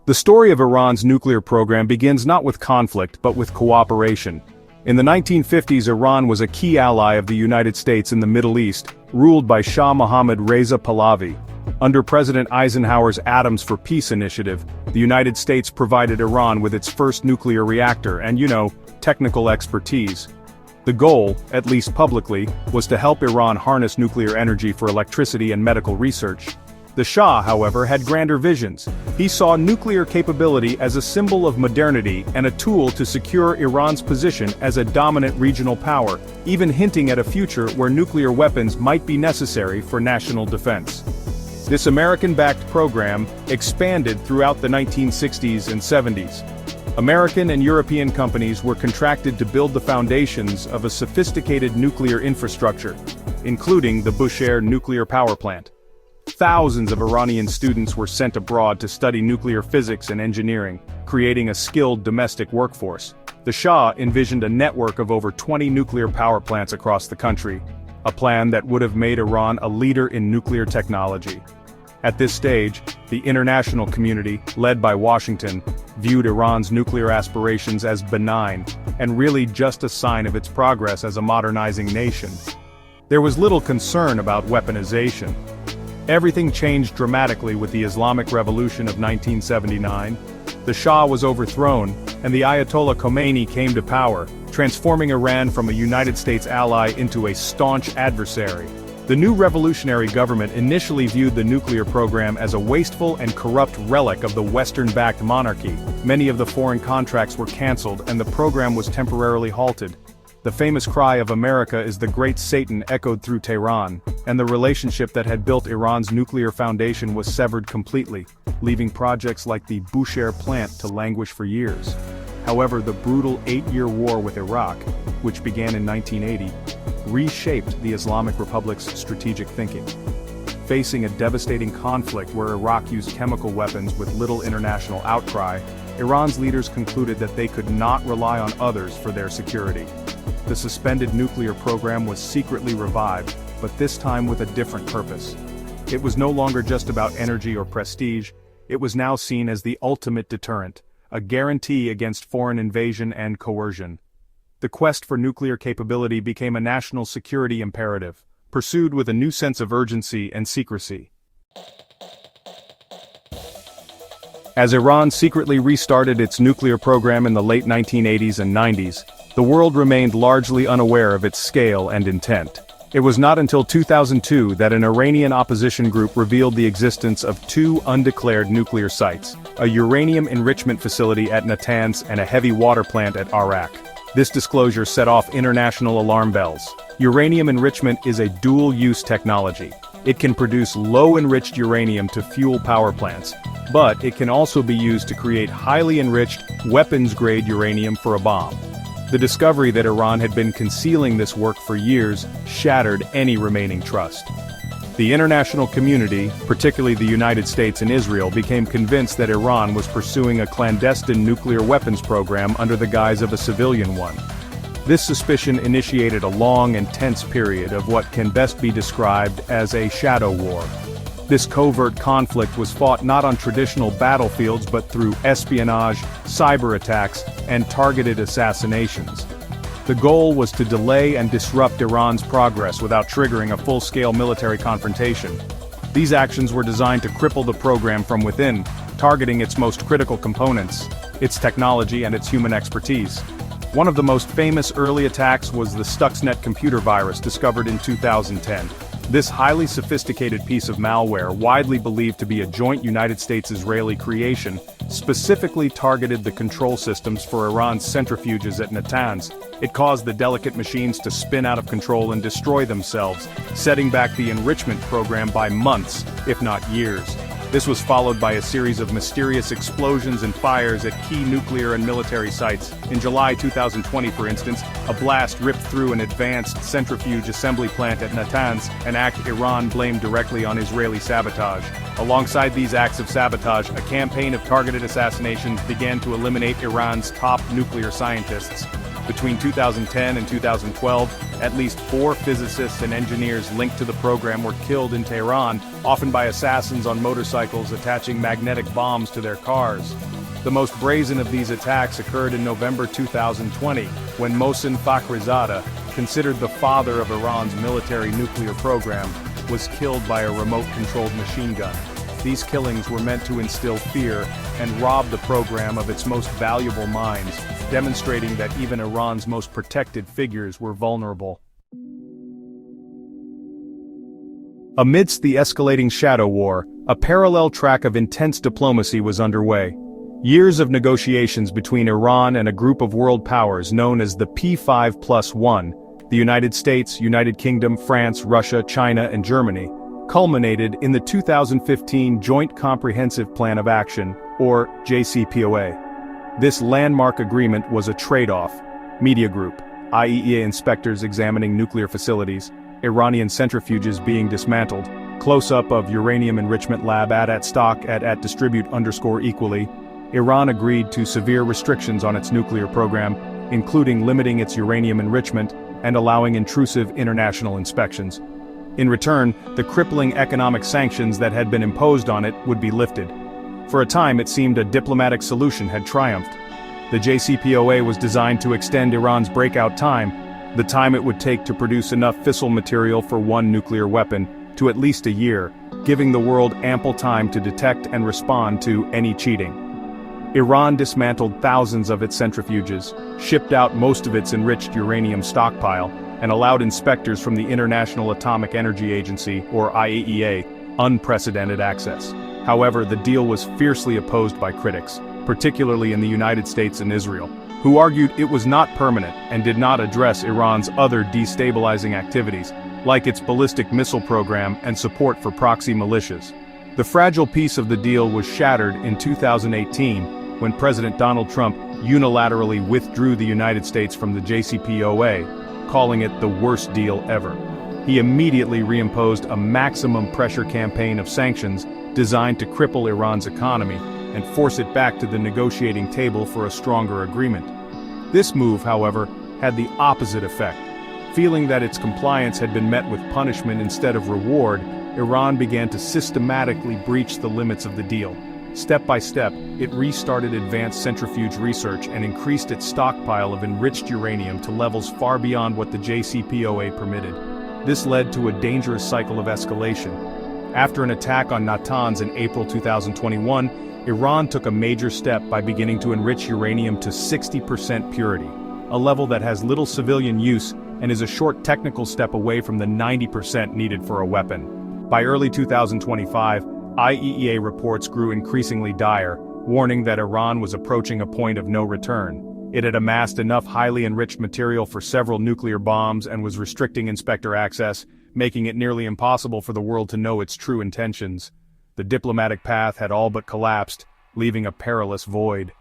The story of Iran's nuclear program begins not with conflict but with cooperation. In the 1950s, Iran was a key ally of the United States in the Middle East, ruled by Shah Mohammad Reza Pahlavi. Under President Eisenhower's Atoms for Peace initiative, the United States provided Iran with its first nuclear reactor and, technical expertise. The goal, at least publicly, was to help Iran harness nuclear energy for electricity and medical research. The Shah, however, had grander visions. He saw nuclear capability as a symbol of modernity and a tool to secure Iran's position as a dominant regional power, even hinting at a future where nuclear weapons might be necessary for national defense. This American-backed program expanded throughout the 1960s and 70s. American and European companies were contracted to build the foundations of a sophisticated nuclear infrastructure, including the Bushehr nuclear power plant. Thousands of Iranian students were sent abroad to study nuclear physics and engineering, creating a skilled domestic workforce. The Shah envisioned a network of over 20 nuclear power plants across the country, a plan that would have made Iran a leader in nuclear technology. At this stage, the international community, led by Washington, viewed Iran's nuclear aspirations as benign, and really just a sign of its progress as a modernizing nation. There was little concern about weaponization. Everything changed dramatically with the Islamic Revolution of 1979. The Shah was overthrown, and the Ayatollah Khomeini came to power, transforming Iran from a United States ally into a staunch adversary. The new revolutionary government initially viewed the nuclear program as a wasteful and corrupt relic of the Western-backed monarchy. Many of the foreign contracts were cancelled and the program was temporarily halted. The famous cry of America is the Great Satan echoed through Tehran, and the relationship that had built Iran's nuclear foundation was severed completely, leaving projects like the Bushehr plant to languish for years. However, the brutal 8-year war with Iraq, which began in 1980, reshaped the Islamic Republic's strategic thinking. Facing a devastating conflict where Iraq used chemical weapons with little international outcry, Iran's leaders concluded that they could not rely on others for their security. The suspended nuclear program was secretly revived, but this time with a different purpose. It was no longer just about energy or prestige, it was now seen as the ultimate deterrent, a guarantee against foreign invasion and coercion. The quest for nuclear capability became a national security imperative, pursued with a new sense of urgency and secrecy. As Iran secretly restarted its nuclear program in the late 1980s and 90s, the world remained largely unaware of its scale and intent. It was not until 2002 that an Iranian opposition group revealed the existence of two undeclared nuclear sites, a uranium enrichment facility at Natanz and a heavy water plant at Arak. This disclosure set off international alarm bells. Uranium enrichment is a dual-use technology. It can produce low-enriched uranium to fuel power plants, but it can also be used to create highly enriched, weapons-grade uranium for a bomb. The discovery that Iran had been concealing this work for years shattered any remaining trust. The international community, particularly the United States and Israel, became convinced that Iran was pursuing a clandestine nuclear weapons program under the guise of a civilian one. This suspicion initiated a long and tense period of what can best be described as a shadow war. This covert conflict was fought not on traditional battlefields but through espionage, cyber attacks, and targeted assassinations. The goal was to delay and disrupt Iran's progress without triggering a full-scale military confrontation. These actions were designed to cripple the program from within, targeting its most critical components, its technology and its human expertise. One of the most famous early attacks was the Stuxnet computer virus discovered in 2010. This highly sophisticated piece of malware, widely believed to be a joint United States-Israeli creation, specifically targeted the control systems for Iran's centrifuges at Natanz. It caused the delicate machines to spin out of control and destroy themselves, setting back the enrichment program by months, if not years. This was followed by a series of mysterious explosions and fires at key nuclear and military sites. In July 2020, for instance, a blast ripped through an advanced centrifuge assembly plant at Natanz, an act Iran blamed directly on Israeli sabotage. Alongside these acts of sabotage, a campaign of targeted assassinations began to eliminate Iran's top nuclear scientists. Between 2010 and 2012, at least 4 physicists and engineers linked to the program were killed in Tehran, often by assassins on motorcycles attaching magnetic bombs to their cars. The most brazen of these attacks occurred in November 2020, when Mohsen Fakhrizadeh, considered the father of Iran's military nuclear program, was killed by a remote-controlled machine gun. These killings were meant to instill fear and rob the program of its most valuable minds, demonstrating that even Iran's most protected figures were vulnerable. Amidst the escalating shadow war, a parallel track of intense diplomacy was underway. Years of negotiations between Iran and a group of world powers known as the P5+1, the United States, United Kingdom, France, Russia, China, and Germany, culminated in the 2015 Joint Comprehensive Plan of Action, or JCPOA. This landmark agreement was a trade-off. Media Group, IAEA inspectors examining nuclear facilities, Iranian centrifuges being dismantled, close-up of uranium enrichment lab at stock at distribute_equally. Iran agreed to severe restrictions on its nuclear program, including limiting its uranium enrichment and allowing intrusive international inspections. In return, the crippling economic sanctions that had been imposed on it would be lifted. For a time it seemed a diplomatic solution had triumphed. The JCPOA was designed to extend Iran's breakout time, the time it would take to produce enough fissile material for one nuclear weapon, to at least a year, giving the world ample time to detect and respond to any cheating. Iran dismantled thousands of its centrifuges, shipped out most of its enriched uranium stockpile, and allowed inspectors from the International Atomic Energy Agency, or IAEA, unprecedented access. However, the deal was fiercely opposed by critics, particularly in the United States and Israel, who argued it was not permanent and did not address Iran's other destabilizing activities, like its ballistic missile program and support for proxy militias. The fragile piece of the deal was shattered in 2018, when President Donald Trump unilaterally withdrew the United States from the JCPOA, calling it the worst deal ever. He immediately reimposed a maximum pressure campaign of sanctions designed to cripple Iran's economy and force it back to the negotiating table for a stronger agreement. This move, however, had the opposite effect. Feeling that its compliance had been met with punishment instead of reward, Iran began to systematically breach the limits of the deal. Step by step, it restarted advanced centrifuge research and increased its stockpile of enriched uranium to levels far beyond what the JCPOA permitted. This led to a dangerous cycle of escalation. After an attack on Natanz in April 2021, Iran took a major step by beginning to enrich uranium to 60% purity, a level that has little civilian use and is a short technical step away from the 90% needed for a weapon. By early 2025, IAEA reports grew increasingly dire, warning that Iran was approaching a point of no return. It had amassed enough highly enriched material for several nuclear bombs and was restricting inspector access, making it nearly impossible for the world to know its true intentions. The diplomatic path had all but collapsed, leaving a perilous void.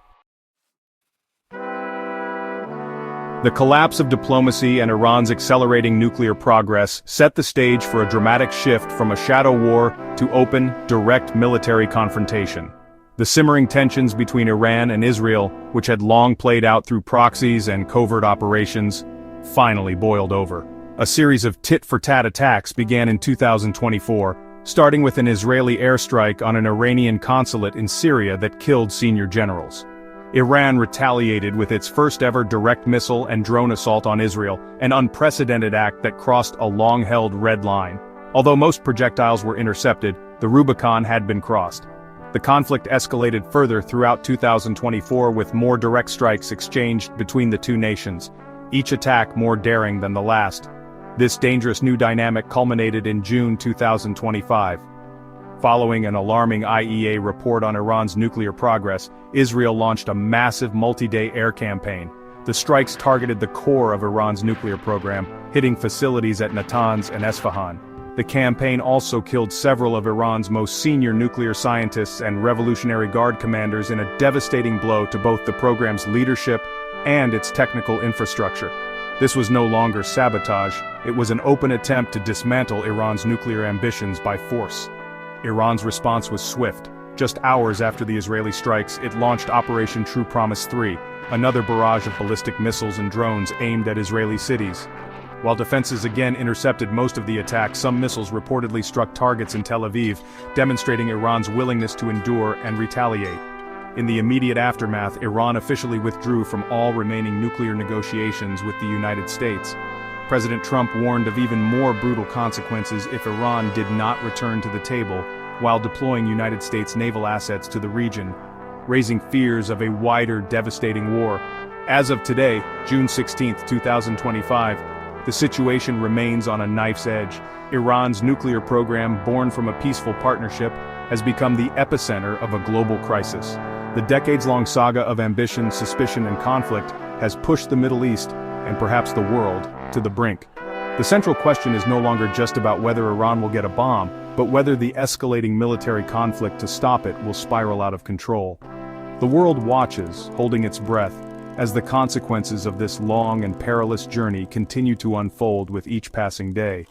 The collapse of diplomacy and Iran's accelerating nuclear progress set the stage for a dramatic shift from a shadow war to open, direct military confrontation. The simmering tensions between Iran and Israel, which had long played out through proxies and covert operations, finally boiled over. A series of tit-for-tat attacks began in 2024, starting with an Israeli airstrike on an Iranian consulate in Syria that killed senior generals. Iran retaliated with its first-ever direct missile and drone assault on Israel, an unprecedented act that crossed a long-held red line. Although most projectiles were intercepted, the Rubicon had been crossed. The conflict escalated further throughout 2024 with more direct strikes exchanged between the two nations, each attack more daring than the last. This dangerous new dynamic culminated in June 2025. Following an alarming IAEA report on Iran's nuclear progress, Israel launched a massive multi-day air campaign. The strikes targeted the core of Iran's nuclear program, hitting facilities at Natanz and Esfahan. The campaign also killed several of Iran's most senior nuclear scientists and Revolutionary Guard commanders in a devastating blow to both the program's leadership and its technical infrastructure. This was no longer sabotage, it was an open attempt to dismantle Iran's nuclear ambitions by force. Iran's response was swift. Just hours after the Israeli strikes, it launched Operation True Promise 3, another barrage of ballistic missiles and drones aimed at Israeli cities. While defenses again intercepted most of the attack, some missiles reportedly struck targets in Tel Aviv, demonstrating Iran's willingness to endure and retaliate. In the immediate aftermath, Iran officially withdrew from all remaining nuclear negotiations with the United States. President Trump warned of even more brutal consequences if Iran did not return to the table, while deploying United States naval assets to the region, raising fears of a wider, devastating war. As of today, June 16, 2025, the situation remains on a knife's edge. Iran's nuclear program, born from a peaceful partnership, has become the epicenter of a global crisis. The decades-long saga of ambition, suspicion, and conflict has pushed the Middle East, and perhaps the world, to the brink. The central question is no longer just about whether Iran will get a bomb, but whether the escalating military conflict to stop it will spiral out of control. The world watches, holding its breath, as the consequences of this long and perilous journey continue to unfold with each passing day.